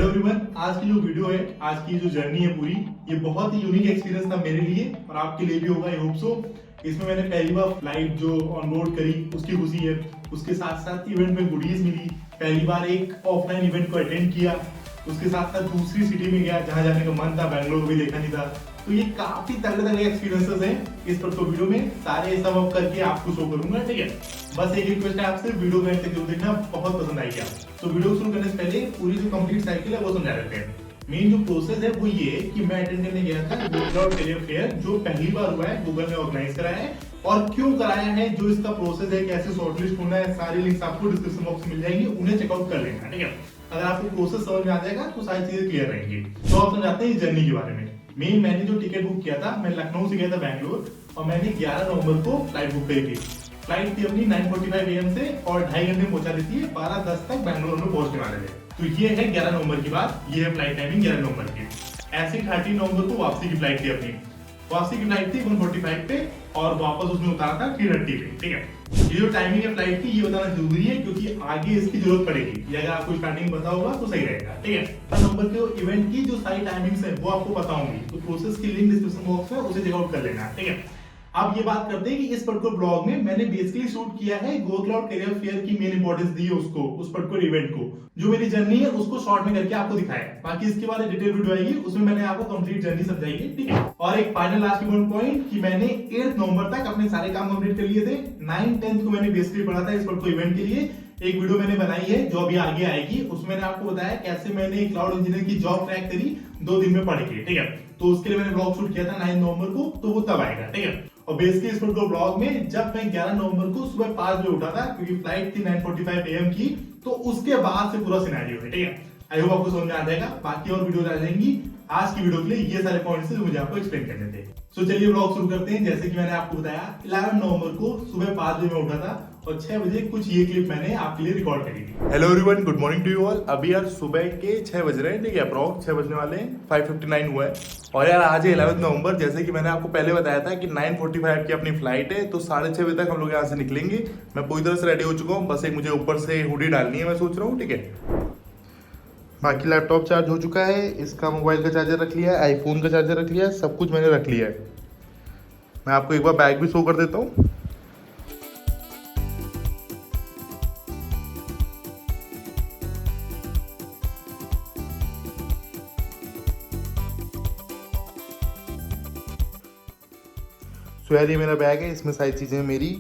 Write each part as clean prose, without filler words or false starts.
Hello everyone, आज की जो वीडियो है, आज की जो जर्नी है पूरी, ये बहुत ही यूनिक एक्सपीरियंस था मेरे लिए और आपके लिए भी होगा, आई होप सो। इसमें मैंने पहली बार फ्लाइट जो ऑन बोर्ड करी उसकी खुशी है, उसके साथ साथ इवेंट में गुडीज मिली, पहली बार एक ऑफलाइन इवेंट को अटेंड किया, उसके साथ साथ दूसरी सिटी में गया जहाँ जाने का मन था, बैंगलोर भी देखा नहीं था। तो ये काफी तगड़े तगड़े एक्सपीरियंसेस हैं। इस पर तो वीडियो में सारे सब अप करके आपको शो करूंगा, ठीक है। बस एक रिक्वेस्ट है आपसे, वीडियो को एंड तक जरूर देखना, बहुत पसंद आएगी आपको। तो वीडियो शुरू करने से पहले पूरी जो कंप्लीट साइकिल है वो समझा देते हैं। मेन जो प्रोसेस है वो ये है कि मैं अटेंड करने गया था गूगल करियर फेयर, जो पहली बार हुआ है, गूगल ने ऑर्गेनाइज कराया है। और क्यों कराया है, जो इसका प्रोसेस है, कैसे शॉर्टलिस्ट होना है, सारी लिंक्स आपको डिस्क्रिप्शन बॉक्स में मिल जाएंगी, उन्हें चेकआउट कर लेना, ठीक है। अगर आपको प्रोसेस समझ में आ जाएगा तो सारी चीजें क्लियर रहेंगी। तो आप समझाते हैं इस जर्नी के बारे में। मैंने जो टिकट बुक किया था, मैं लखनऊ से गया था बैंगलोर, और मैंने 11 नवंबर को फ्लाइट बुक करी थी। फ्लाइट थी अपनी 9:45 AM से और 2.5 घंटे में पहुंचा देती है, 12:10 तक बैंगलोर में पहुंचने वाले थे। तो ये है 11 नवंबर की बात, ये है फ्लाइट टाइमिंग 11 नवंबर की। ऐसे 13 नवंबर को वापसी की फ्लाइट थी अपनी। वापसी की फ्लाइट थी 1:45 पे और वापस उसने उतारा था 3:30 पे, ठीक है। ये जो टाइमिंग है फ्लाइट की, ये बताना जरूरी है क्योंकि आगे इसकी जरूरत पड़ेगी। ये अगर आपको स्टार्टिंग पता होगा तो सही रहेगा, ठीक है। 11 नवंबर के इवेंट की जो सारी टाइमिंग्स है वो आपको पता होंगी, तो प्रोसेस की लिंक डिस्क्रिप्शन बॉक्स में, उसे चेकआउट कर लेना, ठीक है। अब ये बात करते हैं कि इस पर्टिकुलर ब्लॉग में मैंने बेसिकली शूट किया है गो क्लाउड करियर फेयर की मेन इंपॉर्टेंस दी है उसको, उस पर्टिकुलर इवेंट को, जो मेरी जर्नी है उसको शॉर्ट में करके आपको दिखाया है। बाकी इसके बाद डिटेल वीडियो आएगी, उसमें मैंने आपको कंप्लीट जर्नी समझाई है, ठीक है। और एक फाइनल लास्ट पॉइंट कि मैंने 8 नवंबर तक अपने सारे काम कंप्लीट कर लिए थे। 9-10 को मैंने बेसिकली पढ़ा था इस पर्टिकुलर इवेंट के लिए। एक वीडियो मैंने बनाई है जो अभी आगे आएगी, उसमें मैंने आपको बताया कैसे मैंने क्लाउड इंजीनियर की जॉब क्रैक करी 2 दिन में पढ़ के, ठीक है। तो उसके लिए मैंने ब्लॉग शूट किया था 9 नवंबर को, तो वो तब आएगा, ठीक है। और बेसिकली इस ब्लॉग में जब मैं 11 नवंबर को सुबह 5 बजे उठा था, क्योंकि फ्लाइट थी 9:45 AM की, तो उसके बाद से पूरा सिनेरियो है, ठीक है। आई होप आपको समझ में आ जाएगा। बाकी और वीडियो आ जाएंगी। आज की वीडियो के लिए ये सारे पॉइंट्स मुझे आपको एक्सप्लेन करने थे। सो चलिए ब्लॉग शुरू करते हैं। जैसे कि मैंने आपको बताया 11 नवंबर को सुबह 5 बजे मैं उठा था और 6 बजे कुछ ये क्लिप मैंने आपके लिए रिकॉर्ड करी थी। Hello everyone, good morning to you all. अभी यार सुबह के 6 बज रहे हैं, ठीक है। अप्रॉक्स 6 बजने वाले हैं, 5:59 हुआ है। और यार आज है 11 नवंबर, जैसे कि मैंने आपको पहले बताया था कि 9:45 की अपनी फ्लाइट है, तो 6:30 बजे तक हम लोग यहाँ से निकलेंगे। मैं पूरी तरह से रेडी हो चुका हूँ, बस एक मुझे ऊपर से हुडी डालनी है, मैं सोच रहा हूँ, ठीक है। बाकी लैपटॉप चार्ज हो चुका है, इसका मोबाइल का चार्जर रख लिया है, आईफोन का चार्जर रख लिया है, सब कुछ मैंने रख लिया है। मैं आपको एक बार बैग भी शो कर देता हूँ। तो यार ये मेरा बैग है, इसमें सारी चीज़ें मेरी,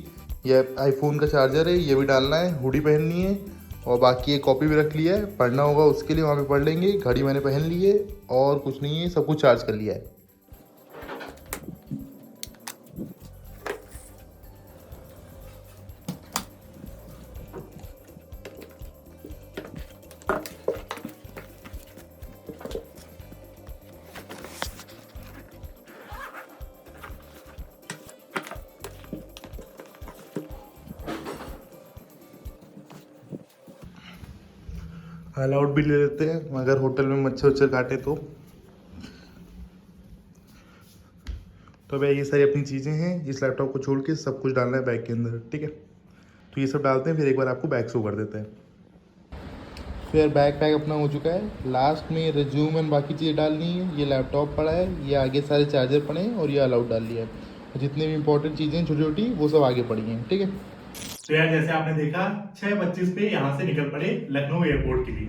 ये आईफोन का चार्जर है, ये भी डालना है, हुडी पहननी है, और बाकी एक कॉपी भी रख लिया है, पढ़ना होगा उसके लिए वहाँ पे पढ़ लेंगे। घड़ी मैंने पहन ली है और कुछ नहीं है, सब कुछ चार्ज कर लिया है। ऑल आउट भी ले लेते हैं, अगर होटल में मच्छर वच्छर काटे तो भाई ये सारी अपनी चीज़ें हैं। इस लैपटॉप को छोड़ के सब कुछ डालना है बैग के अंदर, ठीक है। तो ये सब डालते हैं, फिर एक बार आपको बैग शो कर देते हैं। तो यार बैग पैक अपना हो चुका है। लास्ट में रिज्यूम एंड बाकी चीज़ें डालनी है। ये लैपटॉप पड़ा है, ये आगे सारे चार्जर पड़े हैं, और ये ऑल आउट डाल लिया है। और जितने भी इंपॉर्टेंट चीज़ें छोटी छोटी वो सब आगे पड़ी हैं, ठीक है। तो यार जैसे आपने देखा 6:25 पे यहाँ से निकल पड़े लखनऊ एयरपोर्ट के लिए।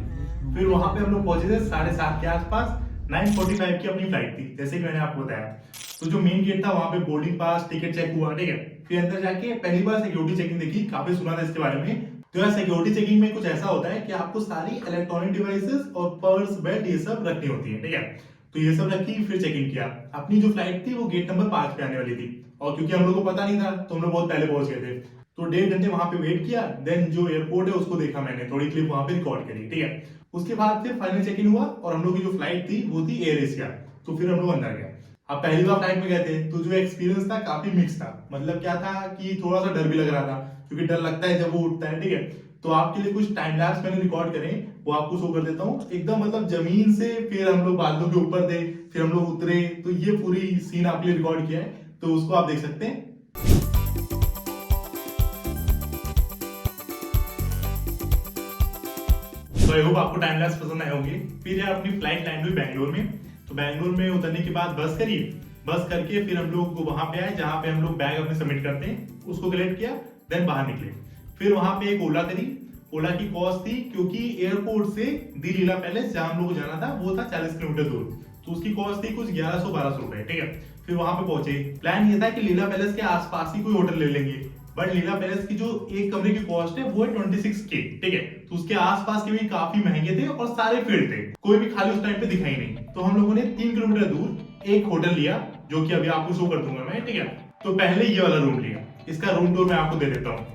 फिर वहां पे हम लोग पहुंचे थे 7:30 के आसपास। 9:45 की अपनी फ्लाइट थी, जैसे कि मैंने आपको बताया। तो जो मेन गेट था वहां पे बोर्डिंग पास टिकट चेक हुआ, ठीक है। फिर अंदर जाके पहली बार सिक्योरिटी चेकिंग देखी, काफी सुना था इसके बारे में। तो यार सिक्योरिटी चेकिंग में कुछ ऐसा होता है कि आपको सारी इलेक्ट्रॉनिक डिवाइसेस और पर्स बेल्ट ये सब रखनी होती है, ठीक है। तो ये सब रखी, फिर चेकिंग किया। अपनी जो फ्लाइट थी वो गेट नंबर 5 पे आने वाली थी, और क्योंकि हम लोग को पता नहीं था तो हम लोग बहुत पहले पहुंच गए थे। तो 1.5 घंटे वहां पे वेट किया, देन जो एयरपोर्ट है उसको देखा मैंने, थोड़ी क्लिप वहां पे रिकॉर्ड करी, ठीक है। उसके बाद फिर फाइनल चेक इन हुआ और हम लोग की जो फ्लाइट थी वो थी एयर एशिया। तो फिर हम लोग अंदर गए। अब पहली बार फ्लाइट में गए थे तो जो एक्सपीरियंस था काफी मिक्स था। मतलब क्या था कि थोड़ा सा डर भी लग रहा था, क्योंकि डर लगता है जब वो उठता है, ठीक है। तो आपके लिए कुछ टाइम लैप्स मैंने रिकॉर्ड करे, वो आपको शो कर देता हूँ। एकदम मतलब जमीन से फिर हम लोग बादलों के ऊपर थे, फिर हम लोग उतरे, तो ये पूरी सीन आपके लिए रिकॉर्ड किया है, तो उसको आप देख सकते हैं। तो आई होप आपको टाइम लैप्स पसंद आए होंगे। फिर यार अपनी फ्लाइट लैंड हुई बैंगलोर में। तो बैंगलोर में उतरने के बाद बस करी, बस करके फिर हम लोग वहां पे आए जहां पे हम लोग बैग अपने सबमिट करते हैं, उसको कलेक्ट किया, देन बाहर निकले। फिर वहां पे एक ओला करी। ओला की कॉस्ट थी, क्योंकि एयरपोर्ट से दी लीला पैलेस जहां हम लोग को जाना था वो था 40 किलोमीटर दूर, तो उसकी कॉस्ट थी कुछ 1100-1200 रुपए, ठीक है। फिर वहां पे पहुंचे, प्लान ये था कि लीला पैलेस के आसपास ही कोई होटल ले लेंगे, बट लीला पैलेस की जो एक कमरे की कॉस्ट है वो है 26K, ठीक है। तो उसके आसपास के भी काफी महंगे थे और सारे फील्ड थे, कोई भी खाली उस टाइम पे दिखाई नहीं। तो हम लोगों ने 3 किलोमीटर दूर एक होटल लिया, जो कि अभी आपको शो कर दूंगा मैं, ठीक है। तो पहले ये वाला रूम लिया, इसका रूम टूर मैं आपको दे देता हूँ।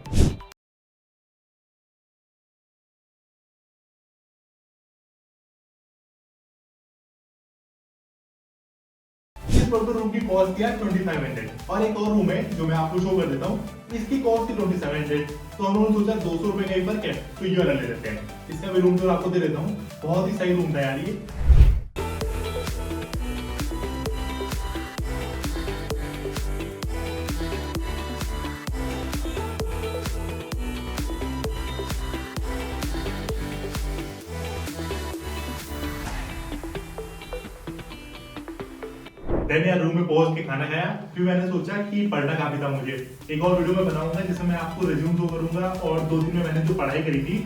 इस पर्टिकुलर रूम की कॉस्ट किया 2500, और एक और रूम है जो मैं आपको शो कर देता हूँ, इसकी कॉस्ट थी 2700। तो हम लोगों ने सोचा 200 रुपए का ही फर्क है, तो ये वाला ले लेते हैं। इसका भी रूम टूर आपको दे देता हूँ, बहुत ही सही रूम था यार ये। देन यार रूम में पहुंच के खाना खाया। फिर मैंने सोचा कि पढ़ना काफी था मुझे, एक और वीडियो में बनाऊंगा जिसमें मैं आपको रिज्यूम शो करूंगा, और 2 दिन में मैंने जो पढ़ाई करी थी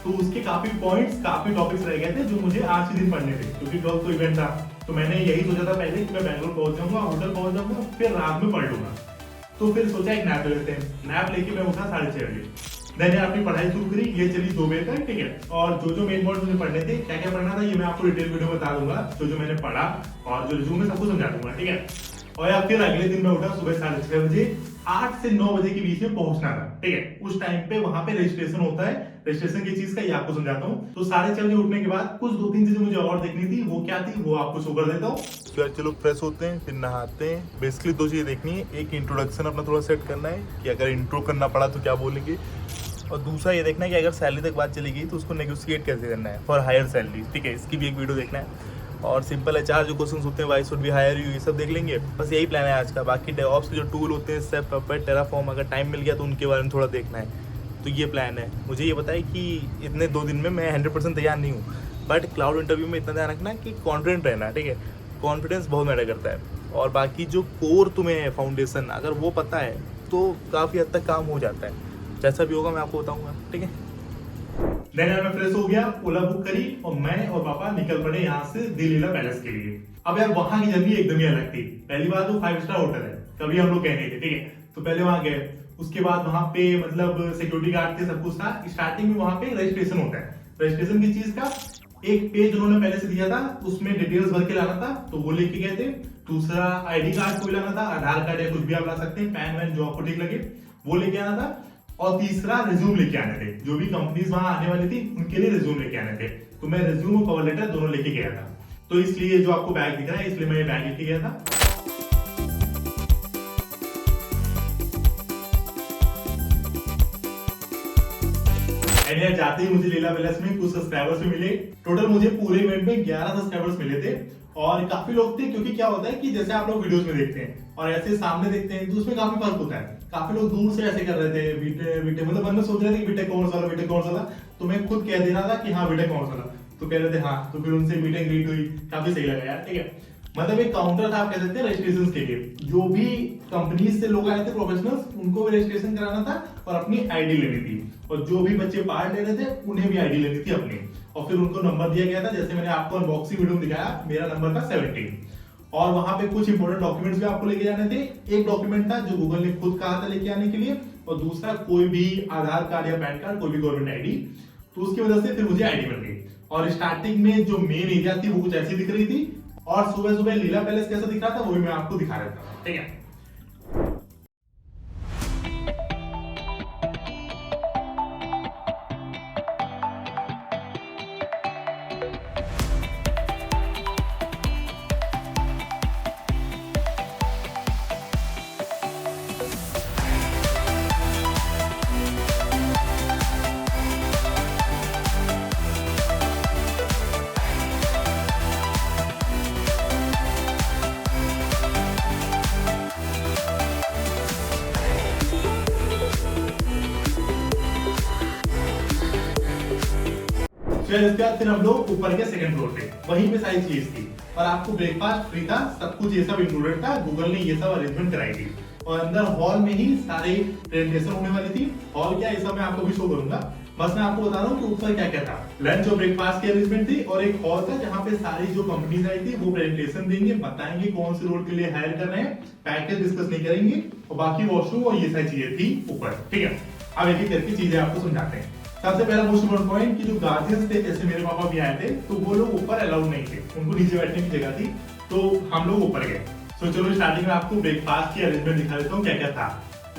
तो उसके काफी पॉइंट्स, काफी टॉपिक्स रह गए थे जो मुझे आज के दिन पढ़ने थे, क्योंकि कल तो इवेंट था। तो मैंने यही सोचा था पहले कि मैं बैंगलोर पहुंच जाऊंगा, होटल पहुंच जाऊंगा, फिर रात में पढ़ लूंगा। तो फिर सोचा एक नैप ले लेते हैं। नैप लेके मैं उठा 6:30 बजे। मैंने अपनी पढ़ाई शुरू करी, ये चली 2 बजे तक, ठीक है। और जो मेन पॉइंट मुझे पढ़ने थे, क्या क्या पढ़ना था, ये मैं आपको डिटेल वीडियो में बता दूंगा, जो मैंने पढ़ा और जो रिज्यूम में सब कुछ समझा दूंगा, ठीक है। और यार फिर अगले दिन मैं उठा सुबह 6:30 बजे, 8 से 9 बजे के बीच में पहुंचना था, ठीक है। उस टाइम पे वहां पे रजिस्ट्रेशन होता है, रजिस्ट्रेशन की चीज का ये आपको समझाता हूँ। तो 6:30 बजे उठने के बाद कुछ 2-3 चीजें मुझे और देखनी थी, वो क्या थी वो आपको शो कर देता हूँ। तो यार चलो फ्रेश होते हैं, फिर नहाते हैं। बेसिकली 2 चीज़ें देखनी है, एक इंट्रोडक्शन अपना थोड़ा सेट करना है कि अगर इंट्रो करना पड़ा तो क्या बोलेंगे, और दूसरा ये देखना है कि अगर सैलरी तक बात चली गई तो उसको नेगोशिएट कैसे करना है फॉर हायर सैलरी, ठीक है। इसकी भी एक वीडियो देखना है, और सिंपल HR जो क्वेश्चन होते हैं, why should be hire you, ये सब देख लेंगे। बस यही प्लान है आज का। बाकी डेवऑप्स के जो टूल होते हैं, स्टेप अपर, टेराफॉर्म, अगर टाइम मिल गया तो उनके बारे में थोड़ा देखना है। तो ये प्लान है। मुझे ये बताए कि इतने 2 दिन में मैं 100% तैयार नहीं हूँ, बट क्लाउड इंटरव्यू में इतना ध्यान रखना कि कॉन्फिडेंट रहना, ठीक है। कॉन्फिडेंस बहुत मैटर करता है, और बाकी जो कोर तुम्हें फाउंडेशन अगर वो पता है तो काफ़ी हद तक काम हो जाता है। जैसा भी होगा मैं आपको बताऊंगा, ठीक है। देन यार मैं फ्रेश हो गया, ओला बुक करी, और मैं और पापा निकल पड़े यहाँ से दी लीला पैलेस के लिए। अब यार वहां की जर्नी एकदम ही अलग थी। पहली बात तो 5 स्टार होटल है, कभी हम लोग कहने थे, ठीक है। तो पहले वहां गए, उसके बाद वहां पे मतलब सिक्योरिटी गार्ड थे, सब कुछ था। स्टार्टिंग में वहां पे रजिस्ट्रेशन होता है। रजिस्ट्रेशन की चीज का एक पेज उन्होंने पहले से दिया था, उसमें डिटेल्स भर के लाना था, तो वो लेके गए थे। दूसरा ID कार्ड कोई लाना था, आधार कार्ड या कुछ भी आप ला सकते हैं, पैन वैन जो आपको ठीक लगे वो लेके आना था। और तीसरा रिज्यूम लेके आने थे, जो भी कंपनीज वहां आने वाली थी उनके लिए रिज्यूम लेके आने थे। तो मैं रिज्यूम और कवर लेटर दोनों लेके गया था। तो इसलिए जो आपको बैग दिख रहा है, इसलिए मैं ये बैग लेके गया था। जाते ही मुझे लीला पैलेस में कुछ सब्सक्राइबर्स भी मिले। टोटल मुझे पूरे इवेंट में 11 सब्सक्राइबर्स मिले थे, और काफी लोग थे, क्योंकि क्या होता है कि जैसे आप लोग वीडियोस में देखते हैं और ऐसे सामने देखते हैं तो उसमें काफी फर्क होता है। काफी लोग दूर से ऐसे कर रहे थे, बीटे मतलब मन में सोच रहे थे कि बीटे कॉमर्स वाला, बीटे कॉमर्स वाला। तो मैं खुद कह दे रहा था कि हाँ बीटे कॉमर्स वाला, तो कह रहे थे हाँ। तो फिर उनसे मीट एंड ग्रीट हुई, काफी सही लगा यार, ठीक है। मतलब एक काउंटर था, आप कह सकते हैं रजिस्ट्रेशन के लिए। जो भी कंपनीज से लोग आए थे प्रोफेशनल्स, उनको भी रजिस्ट्रेशन कराना था और अपनी ID लेनी थी, और जो भी बच्चे पार्ट ले रहे थे उन्हें भी ID लेनी थी अपनी। और फिर उनको नंबर दिया गया था, जैसे मैंने आपको अनबॉक्सिंग वीडियो में दिखाया, मेरा नंबर था 17। और वहां पे कुछ इंपोर्टेंट डॉक्यूमेंट्स भी आपको लेके जाने थे। एक डॉक्यूमेंट था जो गूगल ने खुद कहा था लेके आने के लिए, और दूसरा कोई भी आधार कार्ड या पैन कार्ड, कोई भी गवर्नमेंट ID। तो उसकी वजह से फिर मुझे ID मिल गई। और स्टार्टिंग में जो मेन एरिया थी वो कुछ ऐसी दिख रही थी, और सुबह सुबह लीला पैलेस कैसा दिख रहा था वो भी मैं आपको दिखा रहा था, ठीक है। फिर इसके बाद फिर हम लोग ऊपर के सेकंड फ्लोर पे, वहीं पे सारी चीज थी और आपको ब्रेकफास्ट फ्री था, सब कुछ ये सब इंक्लूडेड था, गूगल ने ये सब अरेंजमेंट कराई थी। और अंदर हॉल में ही सारे प्रेजेंटेशन होने वाली थी। हॉल क्या, ये सब मैं आपको भी शो करूंगा, बस मैं आपको बता रहा हूँ कि ऊपर क्या क्या था। लंच और ब्रेकफास्ट की अरेंजमेंट थी और एक हॉल था जहाँ पे सारी जो कंपनीज आई थी वो प्रेजेंटेशन देंगे, बताएंगे कौन से रोल के लिए हायर कर रहे हैं, पैकेज डिस्कस नहीं करेंगे और बाकी वॉशरूम और ये सारी चीजें थी ऊपर। ठीक है, अब एक एक करके चीजें आपको समझाते हैं। सबसे पहला मोस्ट इम्पोर्टेंट पॉइंट कि जो गार्जियंस थे, जैसे मेरे पापा भी आए थे, तो वो लोग ऊपर अलाउड नहीं थे, उनको नीचे बैठने की जगह थी, तो हम लोग ऊपर गए। तो चलो स्टार्टिंग में आपको ब्रेकफास्ट की अरेंजमेंट दिखा देता हूँ क्या क्या था।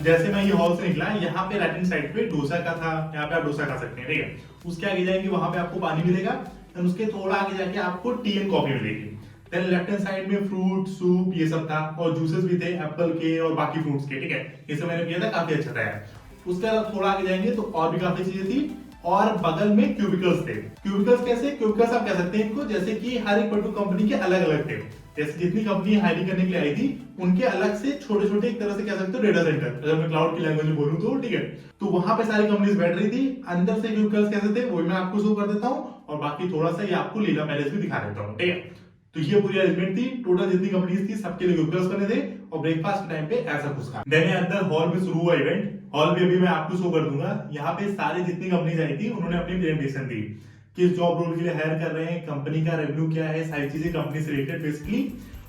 जैसे मैं ये हॉल से निकला, यहाँ पे राइट हैंड साइड पे डोसा का था, यहाँ पे आप डोसा खा सकते हैं। ठीक है, उसके आगे जाएंगे वहां पे आपको पानी मिलेगा, देन उसके थोड़ा आगे जाके आपको टी एंड कॉफी मिलेगी। देन लेफ्ट हैंड साइड में फ्रूट सूप ये सब था और जूसेस भी थे, एप्पल के और बाकी फ्रूट्स के। ठीक है, ये सब मैंने पिया था, काफी अच्छा था यार। उसके बाद थोड़ा आगे जाएंगे तो और भी काफी चीजें थी और बगल में क्यूबिकल्स थे। क्यूबिकल्स कैसे, क्यूबिकल्स आप कह सकते हैं इनको, जैसे कि हर एक पर्टिकुलर कंपनी के अलग अलग थे। जैसे जितनी कंपनी हायरिंग करने के लिए आई थी उनके अलग से छोटे छोटे एक तरह से कह सकते हो डेटा सेंटर, अगर मैं क्लाउड की लैंग्वेज में बोलूं तो। ठीक है, तो वहां पे सारी कंपनीज बैठ रही थी। अंदर से क्यूबिकल्स कैसे थे वो मैं आपको शो कर देता हूँ और बाकी थोड़ा सा ये आपको लीला पैलेस भी दिखा देता हूँ। ठीक है, तो ये पूरी अरेंजमेंट थी, टोटल जितनी कंपनीज थी सबके लिए क्यूबिकल्स बने थे और ब्रेकफास्ट के टाइम पे ऐसा कुछ था। देन अंदर हॉल में शुरू हुआ इवेंट। हॉल में भी मैं आपको शो कर दूंगा। यहाँ पे सारे जितनी कंपनीज आई थी उन्होंने अपनी प्रेजेंटेशन दी, किस जॉब रोल के लिए हायर कर रहे हैं, कंपनी का रेवेन्यू क्या है, सारी चीजें कंपनी से रिलेटेड बेसिकली।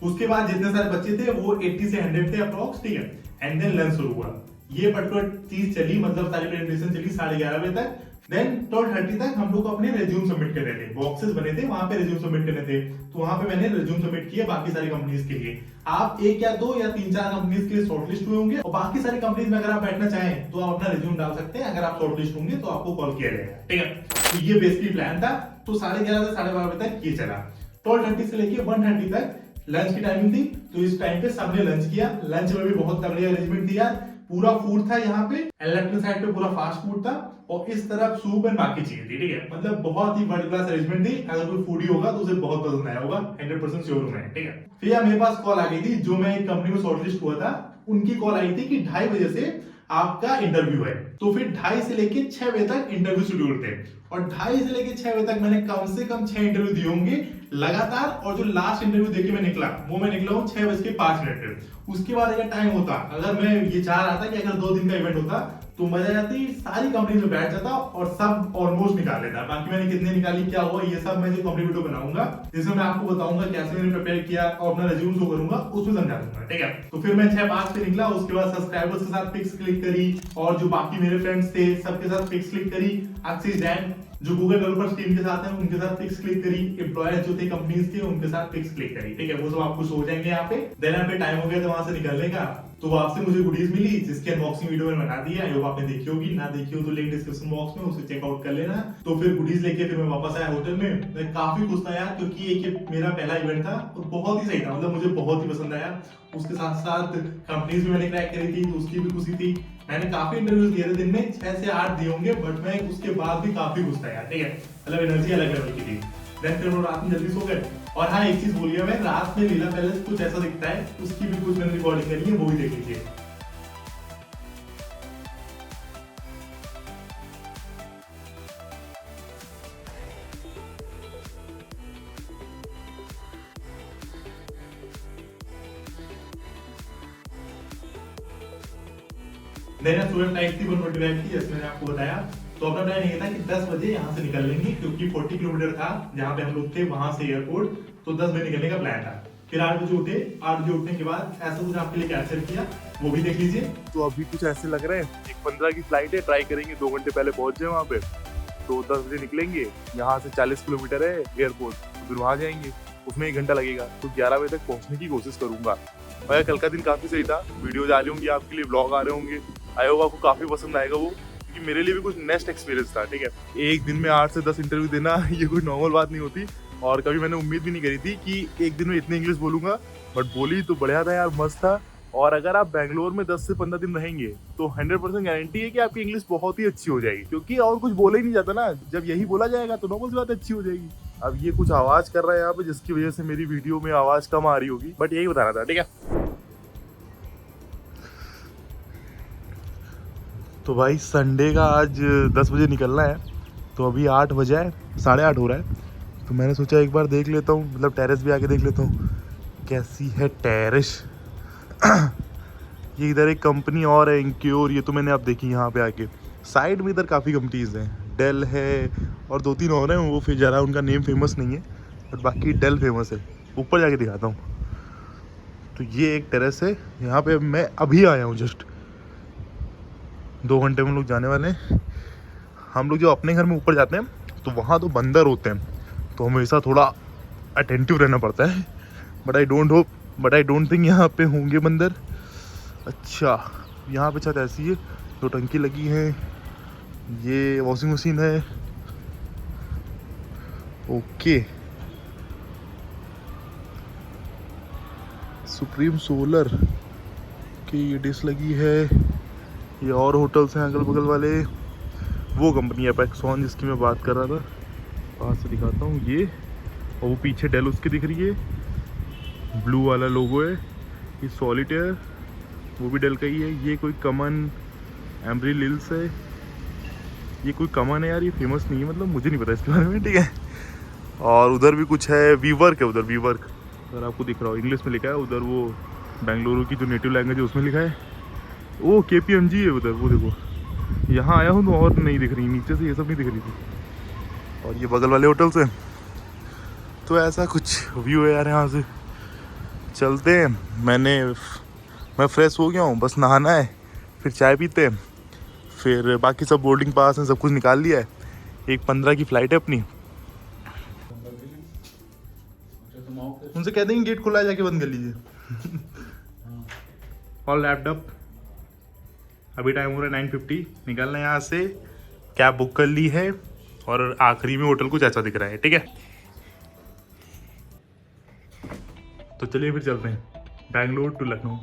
उसके बाद जितने सारे बच्चे थे वो 80 से 100 थे अप्रॉक्स। ठीक है, एंड देन लंच शुरू हुआ। ये पर्टिकुलर चीज चली, मतलब सारी प्रेजेंटेशन चली 11:30 बजे तक। देन 12:30 तक हम लोग अपने रिज्यूम सबमिट करने थे, बॉक्सेस बने थे वहां पे रिज्यूम सबमिट करने थे, तो वहां पे मैंने रिज्यूम सबमिट किया बाकी सारी कंपनीज के लिए। आप एक या दो या 3-4 कंपनीज के लिए शॉर्टलिस्ट हुए होंगे और बाकी सारी कंपनीज में अगर आप बैठना चाहें तो आप अपना रिज्यूम डाल सकते हैं। अगर आप शॉर्टलिस्ट होंगे तो आपको कॉल किया जाएगा। ठीक है, तो ये बेसिकली प्लान था। तो 11:30 से 12:30 बजे तक ये चला। 12:30 से लेके 1:30 तक लंच की टाइमिंग थी, तो इस टाइम पे सबने लंच किया। लंच में भी बहुत तगड़ी अरेंजमेंट थी यार, पूरा फूड था यहाँ पे, लेफ्ट साइड पे पूरा फास्ट फूड था और इस तरफ सूप एंड बाकी चीजें थी। ठीक है, मतलब बहुत ही वर्ल्ड क्लास अरेंजमेंट थी। अगर कोई फूडी होगा तो उसे बहुत पसंद आया होगा, 100% श्योर हूं मैं। ठीक है, फिर यार मेरे पास कॉल आ गई थी, जो मैं एक कंपनी में शॉर्टलिस्ट हुआ था उनकी कॉल आई थी कि 2:30 बजे से आपका इंटरव्यू है। तो फिर 2:30 से लेके 6 बजे तक इंटरव्यू शेड्यूल थे और 2:30 से लेके 6 बजे तक मैंने कम से कम 6 इंटरव्यू दिए होंगे लगातार। और जो लास्ट इंटरव्यू देके मैं निकला वो मैं निकला हूँ 6:05। उसके बाद अगर टाइम होता, अगर मैं ये चाह रहा था कि अगर 2 दिन का इवेंट होता तो मजा जाती, सारी कंपनी में बैठ जाता और सब ऑलमोस्ट निकाल लेता। बाकी मैंने कितने निकाली, क्या हुआ, ये सब मैं जो कंपनी वीडियो बनाऊंगा जिसमें मैं आपको बताऊंगा कैसे मैंने प्रिपेयर किया और अपना रिज्यूम शो करूंगा, उसमें समझा दूंगा। ठीक है, तो फिर मैं 6:05 पे निकला। उसके बाद सब्सक्राइबर्स के साथ पिक्स क्लिक करी और जो बाकी मेरे फ्रेंड्स थे सबके साथ पिक्स क्लिक करी। अक्सिस डैन जो गूगल डेवलपर्स टीम के साथ हैं उनके साथ पिक्स क्लिक करी। एम्प्लॉयर्स जो थे कंपनीज के उनके साथ पिक्स क्लिक करी। ठीक है, वो सब आपको शो हो जाएंगे यहाँ पे। देन यहाँ पे टाइम हो गया था वहां से निकलने का, तो आपसे मुझे गुडीज मिली जिसकी अनबॉक्सिंग वीडियो मैंने बना दी है। आई होप आपने देखी होगी, ना देखी हो तो लिंक डिस्क्रिप्शन बॉक्स में, उसे चेकआउट कर लेना। तो फिर गुडीज लेके फिर मैं वापस आया होटल में। मैं काफी खुश था यार, क्योंकि एक मेरा पहला इवेंट था और बहुत ही सही था, मतलब मुझे बहुत ही पसंद आया। उसके साथ साथ कंपनीज भी मैंने क्रैक करी थी तो उसकी भी खुशी थी। मैंने काफी इंटरव्यूज दिए थे, दिन में 6 से 8 दिए होंगे, बट मैं उसके बाद भी काफी खुश था यार। ठीक है, मतलब एनर्जी अलग लेवल की थी। देन फिर रात में जल्दी सो गए। और हाँ, एक चीज बोलिए, मैं रात में लीला पैलेस कुछ ऐसा दिखता है, उसकी भी कुछ मैंने रिकॉर्डिंग करी है, वो भी देख लीजिए। देन सुबह फ्लाइट थी 1:25 की, जैसे मैंने आपको बताया। तो अपना प्लान ये था कि 10 बजे यहाँ से निकल लेंगे, क्योंकि 40 किलोमीटर था जहाँ पे हम लोग थे वहां से एयरपोर्ट, तो 10 बजे निकलने का प्लान था। फिर 8 बजे उठे। 8 बजे उठने के बाद ऐसा कुछ आपके लिए कैप्चर किया, वो भी देख लीजिए। तो अभी कुछ ऐसे लग रहे हैं, एक 15 की फ्लाइट है, ट्राई करेंगे 2 घंटे पहले पहुंच जाए वहाँ पे। तो 10 बजे निकलेंगे, यहाँ से 40 किलोमीटर है एयरपोर्ट, तो फिर वहाँ जाएंगे, उसमें 1 घंटा लगेगा। तो 11 बजे तक पहुंचने की कोशिश करूंगा। और कल का दिन काफी सही था, वीडियोज आ रही होंगी आपके लिए, ब्लॉग आ रहे होंगे। आई होप आपको काफी पसंद आएगा वो, क्योंकि मेरे लिए भी कुछ नेक्स्ट एक्सपीरियंस था। ठीक है, एक दिन में 8 से 10 इंटरव्यू देना ये कोई नॉर्मल बात नहीं होती, और कभी मैंने उम्मीद भी नहीं करी थी कि एक दिन में इतनी इंग्लिश बोलूंगा, बट बोली तो बढ़िया था यार, मस्त था। और अगर आप बैंगलोर में 10 से 15 दिन रहेंगे तो 100% गारंटी है कि आपकी इंग्लिश बहुत ही अच्छी हो जाएगी, क्योंकि और कुछ बोला ही नहीं जाता ना। जब यही बोला जाएगा तो नॉर्मल सी बात अच्छी हो जाएगी। अब ये कुछ आवाज कर रहा है यहाँ पे, जिसकी वजह से मेरी वीडियो में आवाज कम आ रही होगी, बट यही बताना था। ठीक है, तो भाई संडे का आज 10 बजे निकलना है तो अभी 8 बजा है, 8:30 हो रहा है। तो मैंने सोचा एक बार देख लेता हूँ, मतलब टेरेस भी आके देख लेता हूँ कैसी है टेरेस। ये इधर एक कंपनी और है इंक्योर, ये तो मैंने आप देखी यहाँ पे आके। साइड में इधर काफ़ी कंपनीज हैं, डेल है और 2-3 और हैं, वो फिर ज़रा उनका नेम फेमस नहीं है, बट बाकी डेल फेमस है। ऊपर जाके दिखाता हूँ। तो ये एक टेरेस है, यहाँ पे मैं अभी आया हूँ जस्ट, 2 घंटे में हम लोग जाने वाले हैं। हम लोग जो अपने घर में ऊपर जाते हैं तो वहाँ तो बंदर होते हैं, तो हमेशा थोड़ा अटेंटिव रहना पड़ता है। बट आई डोंट थिंक यहाँ पे होंगे बंदर। अच्छा, यहाँ पे छत ऐसी है, 2 टंकी लगी हैं, ये वॉशिंग मशीन है। ओके, सुप्रीम सोलर की ये डिश लगी है। ये और होटल्स हैं अगल बगल वाले। वो कंपनी है पैक्सॉन जिसकी मैं बात कर रहा था, पास से दिखाता हूँ ये। और वो पीछे डेल उसकी दिख रही है, ब्लू वाला लोगो है। ये सॉलिटेयर वो भी डेल का ही है। ये कोई कमन एम्ब्री लिल्स है, ये कोई कमन है यार, ये फेमस नहीं है, मतलब मुझे नहीं पता इसके बारे में, ठीक है। और उधर भी कुछ है, वीवर्क है उधर, वीवर्क अगर आपको दिख रहा हो, इंग्लिश में लिखा है। उधर वो बेंगलुरु की जो नेटिव लैंग्वेज है उसमें लिखा है। वो KPMG है उधर, वो देखो। यहाँ आया हूँ तो और नहीं दिख रही, नीचे से ये सब नहीं दिख रही थी। और ये बगल वाले होटल से तो ऐसा कुछ व्यू है यार यहाँ से। चलते हैं, मैं फ्रेश हो गया हूँ, बस नहाना है, फिर चाय पीते हैं, फिर बाकी सब बोर्डिंग पास है, सब कुछ निकाल लिया है। 1:15 की फ़्लाइट है अपनी। उनसे कह देंगे गेट खुला है, जाके बंद कर लीजिए। All lapped up. अभी टाइम हो रहा है 9:50, निकलना है यहाँ से। कैब बुक कर ली है और आखिरी में होटल कुछ ऐसा दिख रहा है, ठीक है। तो चलिए फिर चलते हैं, Bangalore to Lucknow.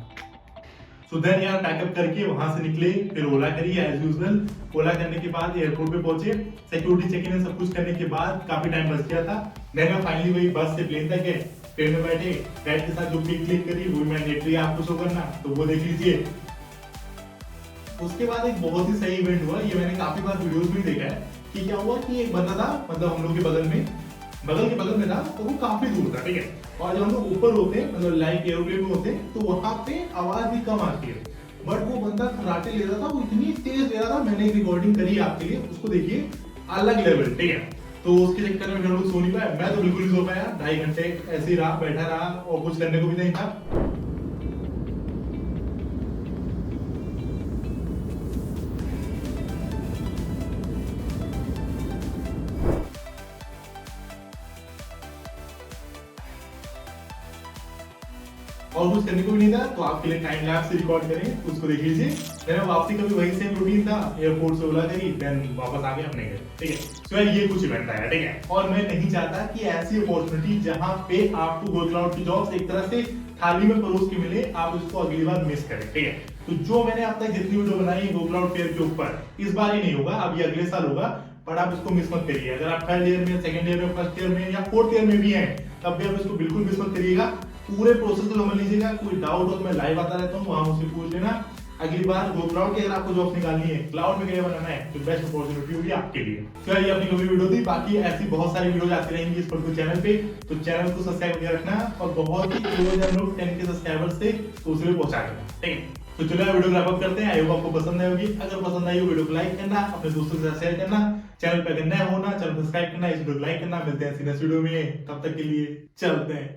So then यार पैकअप करके वहां से निकले, फिर ओला करी एज यूजुअल। ओला करने के बाद एयरपोर्ट पे पहुंचे, सिक्योरिटी चेक इन सब कुछ करने के बाद काफी टाइम बच गया था। देन मैं फाइनली वही बस से प्लेन तक गए, ट्रेन में बैठे, गाइड के साथ जो पिक क्लिक करी वो मैंडेटरी आपको शो करना, तो वो देख लीजिए। उसके बाद एक बहुत ही सही इवेंट हुआ, ये मैंने काफी बार वीडियोस में देखा है कि क्या हुआ कि एक बंदा था, मतलब हम लोग के बगल में था, तो वो काफी दूर था, ठीक है। और जब हम लोग ऊपर होते हैं, मतलब लाइक एरोप्लेन में होते हैं, तो वहां पे आवाज भी कम आती है, बट वो बंदा खर्राटे ले रहा था, वो इतनी तेज ले रहा था। मैंने एक रिकॉर्डिंग करी है आपके लिए, उसको देखिए, अलग लेवल, ठीक है। तो उसके चक्कर में हम लोग सो नहीं पाए, मैं तो बिल्कुल नहीं सो पाया, 2.5 घंटे ऐसे ही रहा, बैठा रहा और कुछ करने को भी नहीं था। और कुछ करने को भी नहीं था, तो आपके लिए टाइम लैप्स से रिकॉर्ड करें, उसको देख लीजिए। मेरा वापसी का भी वही सेम रूटीन था, एयरपोर्ट से ओला करी, देन वापस आ गए अपने घर, ठीक है। सो यार ये कुछ इवेंट आया, ठीक है। और मैं नहीं चाहता कि ऐसी अपॉर्चुनिटी जहां पे आपको गोक्लाउड की जॉब्स एक तरह से थाली में परोस के मिले, आप उसको अगली बार मिस करें, ठीक है। तो जो मैंने अब तक जितनी वीडियो बनाई है गोक्लाउड फेयर के ऊपर, इस बार ही नहीं होगा, अब ये अगले साल होगा, पर आप इसको मिस मत करिए। अगर आप 3rd ईयर में, 2nd ईयर में, 1st ईयर में या 4th ईयर में भी हैं, तब भी आप इसको बिल्कुल मिस मत करिएगा। पूरे प्रोसेस को समझ लीजिएगा। कोई डाउट हो तो मैं लाइव आता रहता हूँ, वहां मुझसे पूछ लेना। अगली बार गोक्लाउड की अगर आपको जॉब निकालनी है, क्लाउड में कैरियर बनाना है, तो बेस्ट अपॉर्चुनिटी होगी आपके लिए। तो ये अपनी कभी वीडियो थी, बाकी ऐसी बहुत सारी वीडियोस आती रहेंगी इस पर चैनल पे, तो चैनल को सब्सक्राइब करके रखना। और बहुत ही क्लोज हम लोग 10 के सब्सक्राइबर्स थे, तो उसे भी पहुंचा देना, ठीक है। तो चलो वीडियो रैप अप करते हैं। आई होप आपको पसंद आई होगी। अगर पसंद आई हो वीडियो को लाइक करना, अपने दोस्तों के साथ शेयर करना, चैनल पे अगर नए हो ना, चैनल सब्सक्राइब करना, इस वीडियो को लाइक करना। मिलते हैं नेक्स्ट वीडियो में, तब तक के लिए चलते हैं।